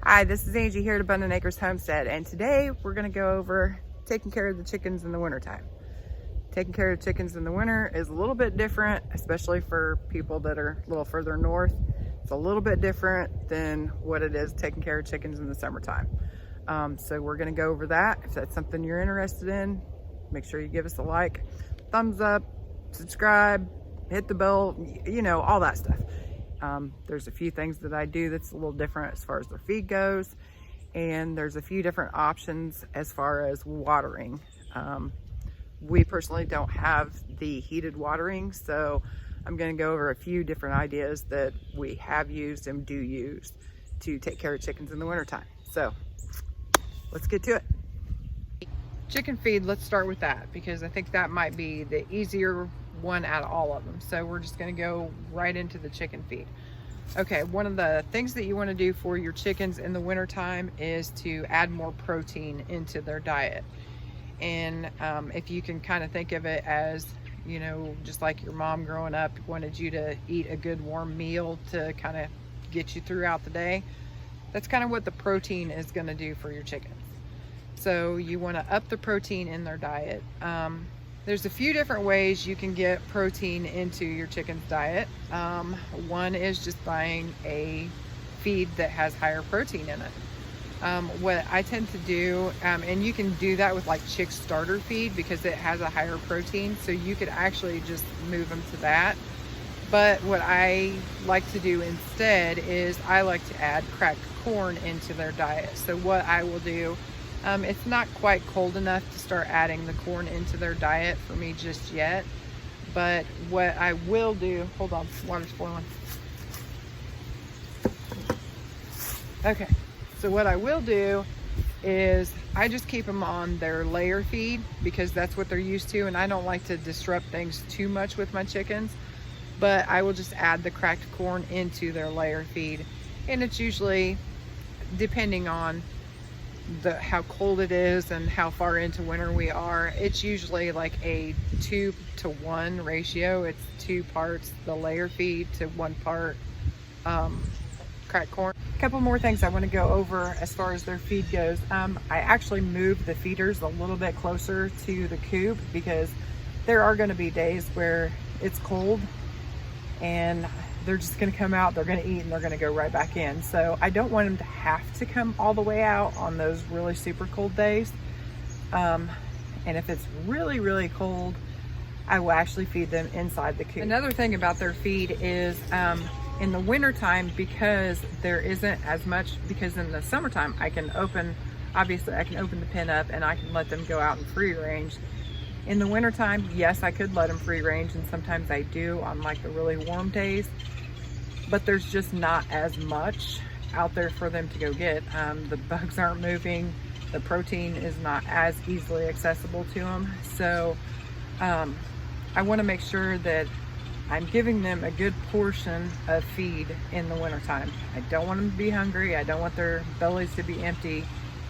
Hi, this is Angie here at Abundant Acres Homestead, and today we're going to go over taking care of the chickens in the wintertime. Taking care of chickens in the winter is a little bit different, especially for people that are a little further north. It's a little bit different than what it is taking care of chickens in the summertime. So we're going to go over that. If that's something you're interested in, make sure you give us a like, thumbs up, subscribe, hit the bell, you know, all that stuff. There's a few things that I do that's a little different as far as their feed goes, and there's a few different options as far as watering. We personally don't have the heated watering, so I'm going to go over a few different ideas that we have used and do use to take care of chickens in the wintertime. So let's get to it. Chicken feed, let's start with that because I think that might be the easier one out of all of them. So we're just going to go right into the chicken feed. Okay, one of the things that you want to do for your chickens in the wintertime is to add more protein into their diet. And if you can kind of think of it as, you know, just like your mom growing up wanted you to eat a good warm meal to kind of get you throughout the day, that's kind of what the protein is going to do for your chickens. So you want to up the protein in their diet. There's a few different ways you can get protein into your chicken's diet. One is just buying a feed that has higher protein in it. What I tend to do, and you can do that with like chick starter feed because it has a higher protein, so you could actually just move them to that. But what I like to do instead is I like to add cracked corn into their diet. So what I will do, it's not quite cold enough to start adding the corn into their diet for me just yet. But what I will do, hold on, water's boiling. Okay, so what I will do is I just keep them on their layer feed because that's what they're used to, and I don't like to disrupt things too much with my chickens. But I will just add the cracked corn into their layer feed, and it's usually, depending on how cold it is and how far into winter we are, it's usually like a 2-to-1 ratio. It's 2 parts the layer feed to 1 part cracked corn. A couple more things I want to go over as far as their feed goes. I actually moved the feeders a little bit closer to the coop because there are going to be days where it's cold and they're just going to come out, they're going to eat, and they're going to go right back in. So I don't want them to have to come all the way out on those really super cold days. And if it's really, really cold, I will actually feed them inside the coop. Another thing about their feed is in the wintertime, because there isn't as much, because in the summertime obviously I can open the pen up and I can let them go out in free range. In the wintertime, yes, I could let them free range, and sometimes I do on like the really warm days, but there's just not as much out there for them to go get. The bugs aren't moving, the protein is not as easily accessible to them. So I want to make sure that I'm giving them a good portion of feed in the wintertime. I don't want them to be hungry. I don't want their bellies to be empty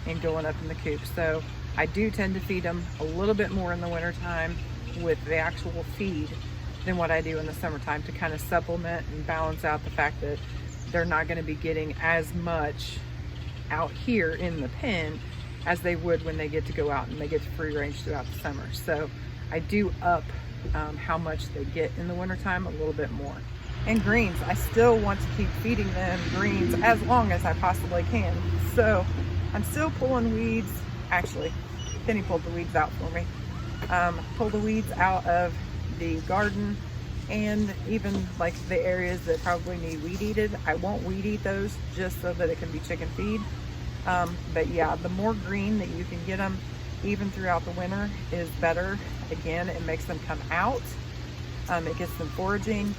and going up in the coop. So I do tend to feed them a little bit more in the wintertime with the actual feed than what I do in the summertime to kind of supplement and balance out the fact that they're not going to be getting as much out here in the pen as they would when they get to go out and they get to free range throughout the summer. So I do up how much they get in the wintertime a little bit more. And greens, I still want to keep feeding them greens as long as I possibly can. So I'm still pulling weeds. Actually, Penny pulled the weeds out for me. Pull the weeds out of the garden, and even like the areas that probably need weed eated, I won't weed eat those just so that it can be chicken feed. But yeah, the more green that you can get them even throughout the winter is better. Again, it makes them come out. It gets them foraging,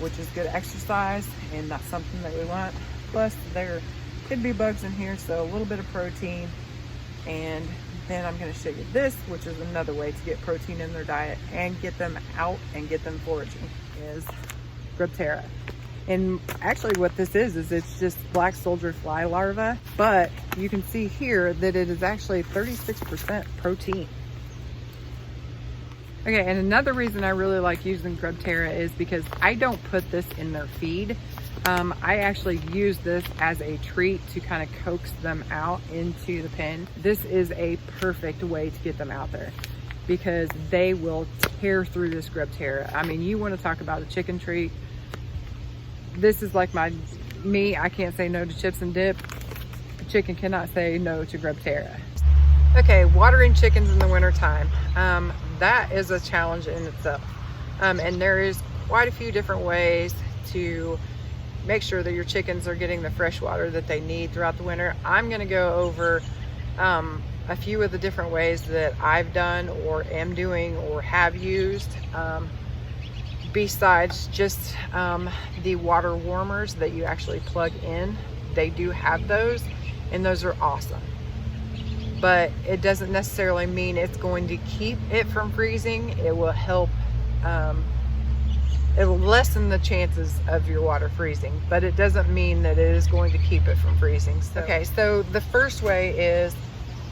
which is good exercise, and that's something that we want. Plus there could be bugs in here, so a little bit of protein. And then I'm going to show you this, which is another way to get protein in their diet and get them out and get them foraging, is Grubterra. And actually what this is it's just black soldier fly larvae, but you can see here that it is actually 36% protein. Okay, and another reason I really like using Grubterra is because I don't put this in their feed. I actually use this as a treat to kind of coax them out into the pen. This is a perfect way to get them out there because they will tear through this grub tear. I mean, you want to talk about a chicken treat. This is like me, I can't say no to chips and dip. A chicken cannot say no to grub tear. Okay, watering chickens in the wintertime. That is a challenge in itself. And there is quite a few different ways to make sure that your chickens are getting the fresh water that they need throughout the winter. I'm gonna go over a few of the different ways that I've done or am doing or have used, besides just the water warmers that you actually plug in. They do have those, and those are awesome. But it doesn't necessarily mean it's going to keep it from freezing. It will help, it will lessen the chances of your water freezing, but it doesn't mean that it is going to keep it from freezing. So, okay, so the first way is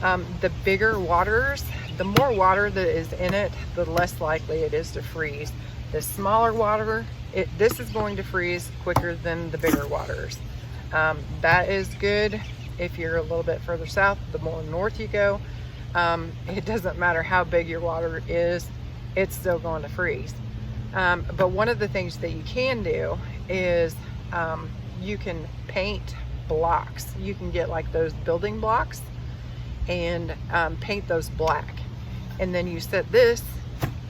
the bigger waters. The more water that is in it, the less likely it is to freeze. The smaller water, this is going to freeze quicker than the bigger waters. That is good. If you're a little bit further south, the more north you go, it doesn't matter how big your water is, it's still going to freeze. But one of the things that you can do is you can paint blocks. You can get like those building blocks and paint those black. And then you set this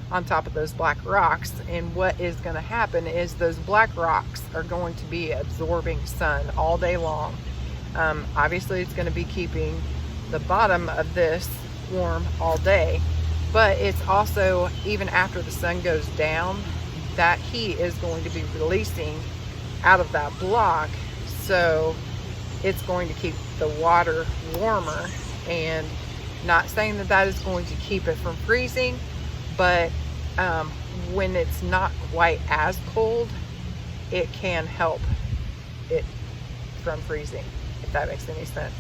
on top of those black rocks, and what is going to happen is those black rocks are going to be absorbing sun all day long. Obviously it's going to be keeping the bottom of this warm all day, but it's also, even after the sun goes down, that heat is going to be releasing out of that block, so it's going to keep the water warmer. And not saying that that is going to keep it from freezing, but when it's not quite as cold, it can help it from freezing, if that makes any sense.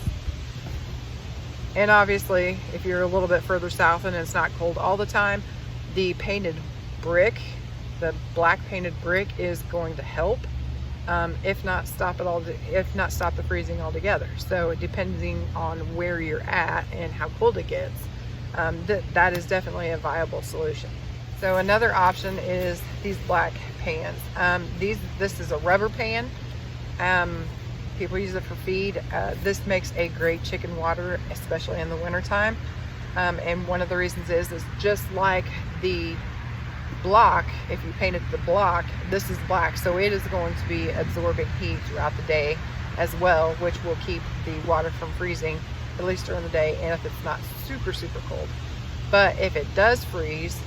And obviously, if you're a little bit further south and it's not cold all the time, the painted brick, the black painted brick, is going to help, if not stop the freezing altogether. So depending on where you're at and how cold it gets, that is definitely a viable solution. So another option is these black pans. This is a rubber pan. People use it for feed. This makes a great chicken water, especially in the wintertime. And one of the reasons is just like the block, if you painted the block, this is black, so it is going to be absorbing heat throughout the day as well, which will keep the water from freezing, at least during the day, and if it's not super cold. But if it does freeze,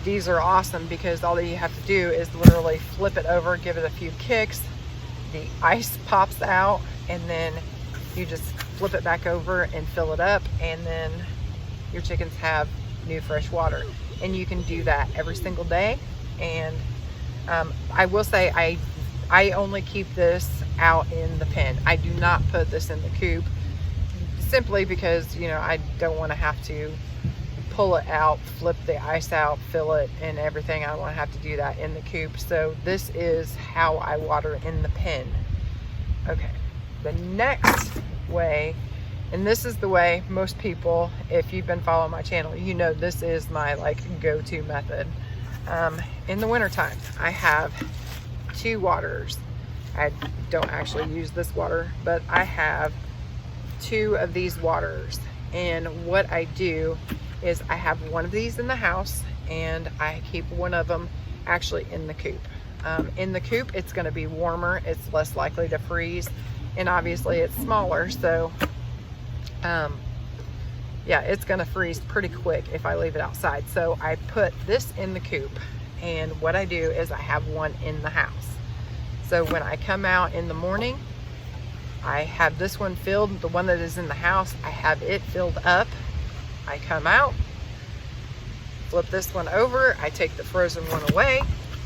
these are awesome because all that you have to do is literally flip it over, give it a few kicks, the ice pops out, and then you just flip it back over and fill it up, and then your chickens have new fresh water. And you can do that every single day. And I will say I only keep this out in the pen. I do not put this in the coop, simply because, you know, I don't want to have to pull it out, flip the ice out, fill it, and everything. I don't want to have to do that in the coop. So this is how I water in the pen. Okay, the next way, and this is the way most people, if you've been following my channel, you know this is my like go-to method. In the wintertime, I have 2 waterers. I don't actually use this water, but I have 2 of these waterers. And what I do is I have one of these in the house, and I keep one of them actually in the coop. In the coop, it's going to be warmer, it's less likely to freeze, and obviously it's smaller, so yeah, it's going to freeze pretty quick if I leave it outside. So I put this in the coop, and what I do is I have one in the house. So when I come out in the morning, I have this one filled. The one that is in the house, I have it filled up. I come out, flip this one over, I take the frozen one away.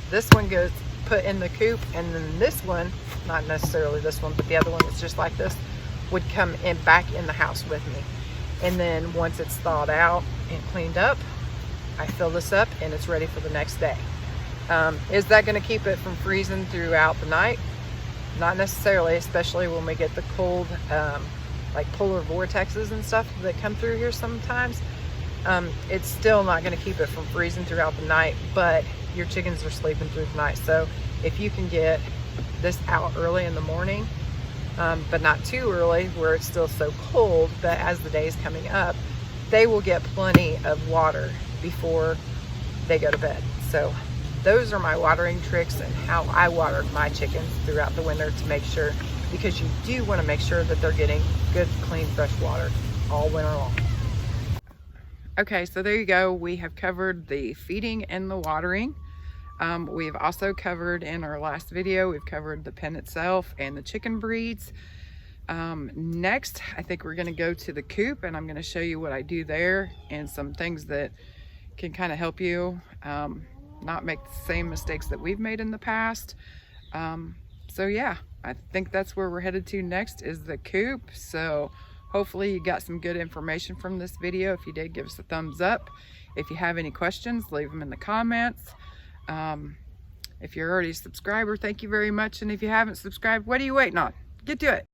This one goes put in the coop, and then this one, not necessarily this one, but the other one that's just like this, would come in back in the house with me. And then once it's thawed out and cleaned up, I fill this up and it's ready for the next day. Is that going to keep it from freezing throughout the night? Not necessarily, especially when we get the cold, like polar vortexes and stuff that come through here sometimes. It's still not going to keep it from freezing throughout the night, but your chickens are sleeping through the night. So if you can get this out early in the morning, but not too early where it's still so cold, but as the day is coming up, they will get plenty of water before they go to bed. So those are my watering tricks and how I water my chickens throughout the winter to make sure, because you do want to make sure that they're getting good, clean, fresh water all winter long. Okay, so there you go. We have covered the feeding and the watering. We've also covered in our last video, we've covered the pen itself and the chicken breeds. Next, I think we're gonna go to the coop and I'm gonna show you what I do there and some things that can kind of help you not make the same mistakes that we've made in the past. So yeah, I think that's where we're headed to next, is the coop. So hopefully you got some good information from this video. If you did, give us a thumbs up. If you have any questions, leave them in the comments. If you're already a subscriber, thank you very much. And if you haven't subscribed, what are you waiting on? Get to it.